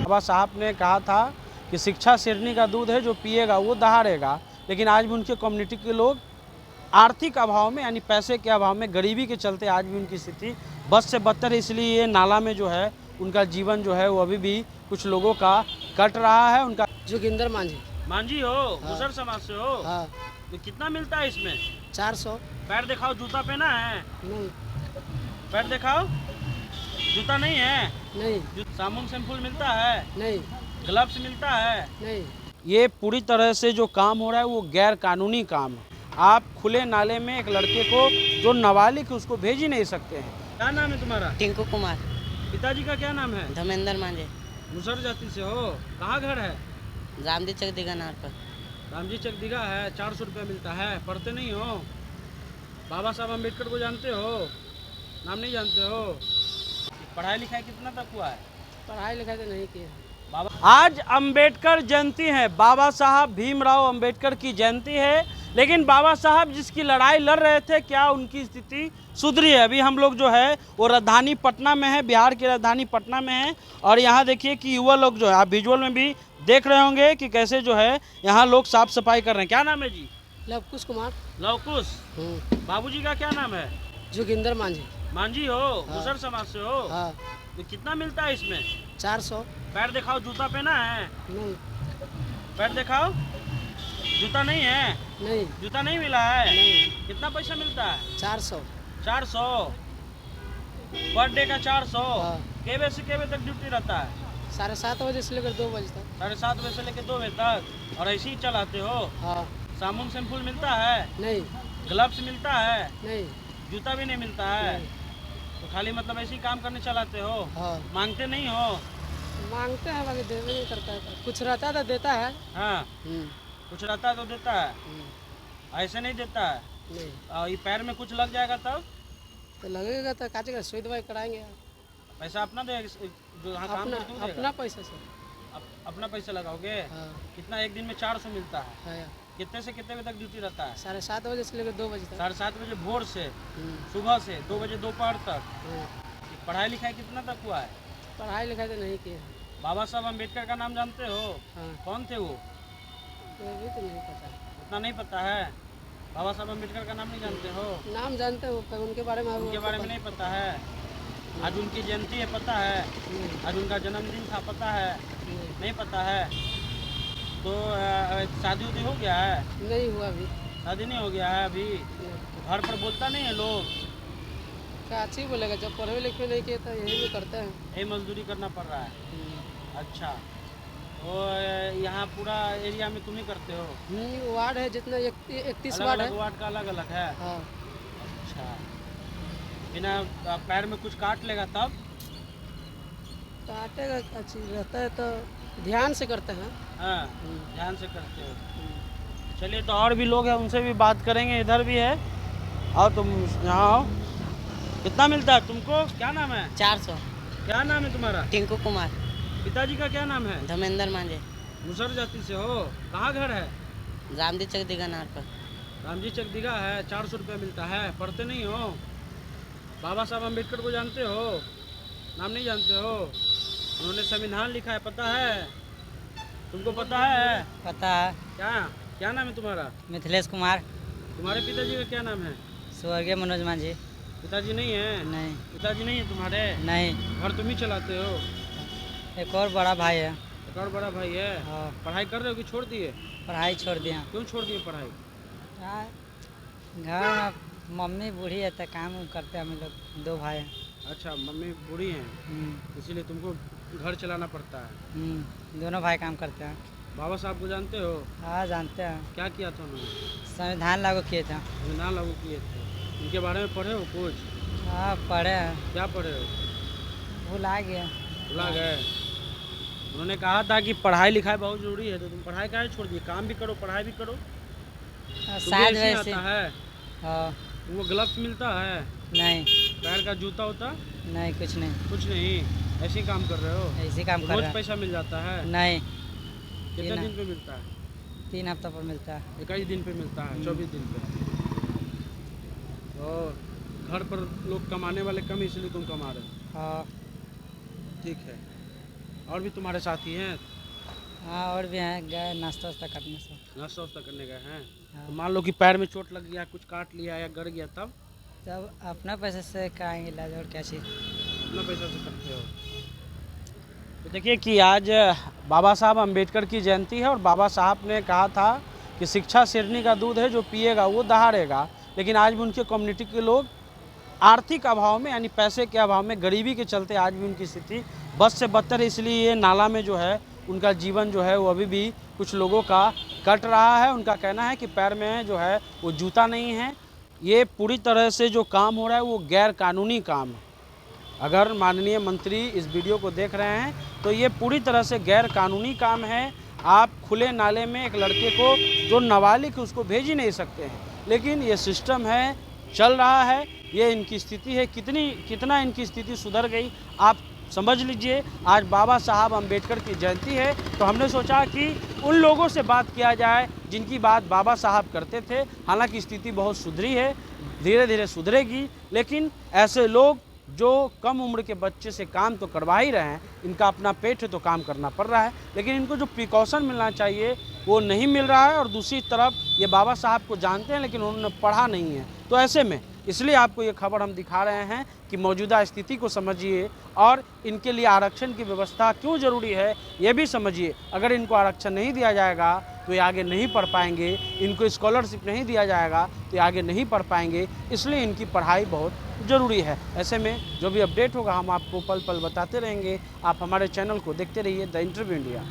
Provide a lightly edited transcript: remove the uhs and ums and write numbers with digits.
बाबा साहब ने कहा था कि शिक्षा शेरनी का दूध है, जो पिएगा वो दहाड़ेगा। लेकिन आज भी उनके कम्युनिटी के लोग आर्थिक अभाव में, यानी पैसे के अभाव में, गरीबी के चलते आज भी उनकी स्थिति बद से बदतर है। इसलिए ये नाला में जो है उनका जीवन जो है वो अभी भी कुछ लोगों का कट रहा है। उनका जोगिंदर मांझी। मांझी हो? मुसर समाज से हो? हाँ। तो कितना मिलता है इसमें? 400। पैर दिखाओ, जूता पहना है? नहीं। पैर दिखाओ, जूता नहीं है? नहीं। साबुन शैम्पूल मिलता है? नहीं। ग्लव्स मिलता है? नहीं। ये पूरी तरह से जो काम हो रहा है वो गैर कानूनी काम है। आप खुले नाले में एक लड़के को जो नाबालिग है उसको भेज ही नहीं सकते हैं। क्या नाम है तुम्हारा? टिंकू कुमार। पिताजी का क्या नाम है? धर्मेंद्र मांझे। मुसर जाति से हो? कहाँ घर है? रामजी चक दिगानार पर। रामजी चक दिघा है। 400 रुपया मिलता है। पढ़ते नहीं हो? बाबा साहब अम्बेडकर को जानते हो? नाम नहीं जानते हो? पढ़ाई लिखाई कितना तक हुआ है? पढ़ाई लिखाई तो नहीं की। आज अंबेडकर जयंती है, बाबा साहब भीमराव अंबेडकर की जयंती है। लेकिन बाबा साहब जिसकी लड़ाई लड़ रहे थे, क्या उनकी स्थिति सुधरी है? अभी हम लोग जो है वो राजधानी पटना में है, बिहार की राजधानी पटना में है। और यहाँ देखिए कि युवा लोग जो है, आप विजुअल में भी देख रहे होंगे कि कैसे जो है यहाँ लोग साफ सफाई कर रहे हैं। क्या नाम है जी? लवकुश कुमार। लवकुश। बाबूजी का क्या नाम है? जोगिंदर मांझी। मांझी हो? मुसर समाज से हो? हाँ। तो कितना मिलता है इसमें? 400। पैर दिखाओ, जूता पहना है? नहीं। पैर दिखाओ, जूता नहीं है? नहीं। जूता नहीं मिला है? नहीं। कितना पैसा मिलता है? 400। 400 पर डे का 400। हाँ। के बजे से के बजे तक ड्यूटी रहता है? 7:30 बजे से लेकर 2 बजे तक। 7:30 बजे से लेकर 2 बजे तक। और ऐसे ही चलाते हो? हाँ। साबुन शैम्पूल मिलता है? नहीं। ग्लव्स मिलता है? नहीं। जूता भी नहीं मिलता है? नहीं। तो खाली मतलब ऐसे ही काम करने चलाते हो? हाँ। मांगते नहीं हो? मांगते हैं, बाकी देवे नहीं करता है। कुछ रहता तो देता है। हाँ, कुछ रहता है तो देता है, ऐसे नहीं देता है। नहीं। और ये पैर में कुछ लग जाएगा तब? तो लगेगा तो काचे का सुई दवाई कराएंगे। पैसा अपना दे, जो यहाँ काम अपना करते हो देगा? अपना पैसा से। अपना पैसा लगाओगे? हाँ। कितना? एक दिन में 400 मिलता है। हाँ। कितने से कितने बजे तक ड्यूटी रहता है? 7:30 बजे से लेकर 2 बजे तक। 7:30 बजे भोर से, सुबह से 2 बजे दोपहर तक। हाँ। पढ़ाई लिखाई कितना तक हुआ है? पढ़ाई लिखाई तो नहीं की। बाबा साहब अम्बेडकर का नाम जानते हो? हाँ। कौन थे वो? तो अभी तो नहीं पता। उतना नहीं पता है? बाबा साहब अम्बेडकर का नाम नहीं जानते हो? नाम जानते हो पर उनके बारे में उनके बारे में नहीं पता है? आज उनकी जयंती है, पता है? आज उनका जन्मदिन था, पता है? नहीं पता है? तो शादी उदी हो गया है? नहीं हुआ अभी। शादी नहीं हो गया है अभी? घर पर बोलता नहीं है लोग? क्या अच्छी बोलेगा, जब पढ़े लिखे नहीं किए तो यही भी करते हैं। यही मजदूरी करना पड़ रहा है। अच्छा, तो यहाँ पूरा एरिया में तुम ही करते हो? वार्ड है जितना 31 वार्ड है। वार्ड का अलग अलग है? हाँ। अच्छा, बिना पैर में कुछ काट लेगा तब? काटेगा, अच्छी रहता है तो ध्यान से करते हैं। हाँ, ध्यान से करते हो। चलिए, तो और भी लोग हैं, उनसे भी बात करेंगे। इधर भी है, आओ तुम यहाँ आओ। कितना मिलता है तुमको? क्या नाम है? 400। क्या नाम है तुम्हारा? टिंकू कुमार। पिताजी का क्या नाम है? धर्मेंद्र मांझे। मुसर जाति से हो? कहाँ घर है? रामजी चक दिगानार पर। रामजी चक दिघा है। 400 रुपया मिलता है। पढ़ते नहीं हो? बाबा साहब अम्बेडकर को जानते हो? नाम नहीं जानते हो? उन्होंने संविधान लिखा है, पता है? तुमको पता है? पता है। क्या क्या नाम है तुम्हारा? मिथिलेश कुमार। तुम्हारे पिताजी का क्या नाम है? स्वर्गीय मनोज मांझी। पिताजी नहीं है? नहीं। पिताजी नहीं है तुम्हारे? नहीं। घर तुम ही चलाते हो? एक और बड़ा भाई है। एक और बड़ा भाई है? हाँ। पढ़ाई कर रहे हो कि छोड़ दिए? पढ़ाई छोड़ दिया। क्यों छोड़ दिए पढ़ाई? घर में मम्मी बूढ़ी है तो काम करते हैं हम लोग, 2 भाई हैं। अच्छा, मम्मी बूढ़ी हैं, इसीलिए तुमको घर चलाना पड़ता है। दोनों भाई काम करते हैं। बाबा साहब को जानते हो? हाँ, जानते हैं। क्या किया था उन्होंने? संविधान लागू किए थे। संविधान लागू किए थे। उनके बारे में पढ़े हो कुछ? हाँ, पढ़े हैं। क्या पढ़े हो? भुला गया। भुला गए? उन्होंने कहा था कि पढ़ाई लिखाई बहुत जरूरी है, तो तुम पढ़ाई काहे छोड़ दिए? काम भी करो, पढ़ाई भी करो। शायद वैसे। आता है? हाँ। वो ग्लव्स मिलता है? नहीं। पैर का जूता होता? नहीं, कुछ नहीं। कुछ नहीं, ऐसे ही काम कर रहे हो? ऐसे ही काम कर रहे रोज हैं। पैसा मिल जाता है? नहीं। कितने दिन पे मिलता है? 3 हफ्ता पर मिलता है। 21 दिन पे मिलता है, 24 दिन पे। और घर पर लोग कमाने वाले कम, इसलिए तुम कमा रहे हो? हाँ। ठीक है। और भी तुम्हारे साथी हैं? हाँ और भी हैं, गए नाश्ता वास्ता करने से। नाश्ता वास्ता करने गए हैं? हाँ। तो मान लो कि पैर में चोट लग गया, कुछ काट लिया या गड़ गया, तब तब अपना पैसे से कराएंगे इलाज, और क्या चीज़। अपना पैसा से करते हो? तो देखिए कि आज बाबा साहब अम्बेडकर की जयंती है और बाबा साहब ने कहा था कि शिक्षा शेरनी का दूध है, जो पिएगा वो दहाड़ेगा। लेकिन आज भी उनके कम्युनिटी के लोग आर्थिक अभाव में, यानी पैसे के अभाव में, गरीबी के चलते आज भी उनकी स्थिति बद से बदतर है। इसलिए ये नाला में जो है उनका जीवन जो है वो अभी भी कुछ लोगों का कट रहा है। उनका कहना है कि पैर में जो है वो जूता नहीं है। ये पूरी तरह से जो काम हो रहा है वो गैर कानूनी काम है। अगर माननीय मंत्री इस वीडियो को देख रहे हैं तो ये पूरी तरह से गैर कानूनी काम है। आप खुले नाले में एक लड़के को जो नाबालिग है उसको भेज ही नहीं सकते हैं, लेकिन ये सिस्टम है, चल रहा है। ये इनकी स्थिति है, कितना इनकी स्थिति सुधर गई आप समझ लीजिए। आज बाबा साहब अम्बेडकर की जयंती है तो हमने सोचा कि उन लोगों से बात किया जाए जिनकी बात बाबा साहब करते थे। हालांकि स्थिति बहुत सुधरी है, धीरे धीरे सुधरेगी, लेकिन ऐसे लोग जो कम उम्र के बच्चे से काम तो करवा ही रहे हैं, इनका अपना पेट है तो काम करना पड़ रहा है, लेकिन इनको जो प्रिकॉशन मिलना चाहिए वो नहीं मिल रहा है। और दूसरी तरफ ये बाबा साहब को जानते हैं लेकिन उन्होंने पढ़ा नहीं है। तो ऐसे में इसलिए आपको ये खबर हम दिखा रहे हैं कि मौजूदा स्थिति को समझिए और इनके लिए आरक्षण की व्यवस्था क्यों ज़रूरी है ये भी समझिए। अगर इनको आरक्षण नहीं दिया जाएगा तो ये आगे नहीं पढ़ पाएंगे, इनको स्कॉलरशिप नहीं दिया जाएगा तो ये आगे नहीं पढ़ पाएंगे। इसलिए इनकी पढ़ाई बहुत ज़रूरी है। ऐसे में जो भी अपडेट होगा हम आपको पल पल बताते रहेंगे। आप हमारे चैनल को देखते रहिए, द इंटरव्यू इंडिया।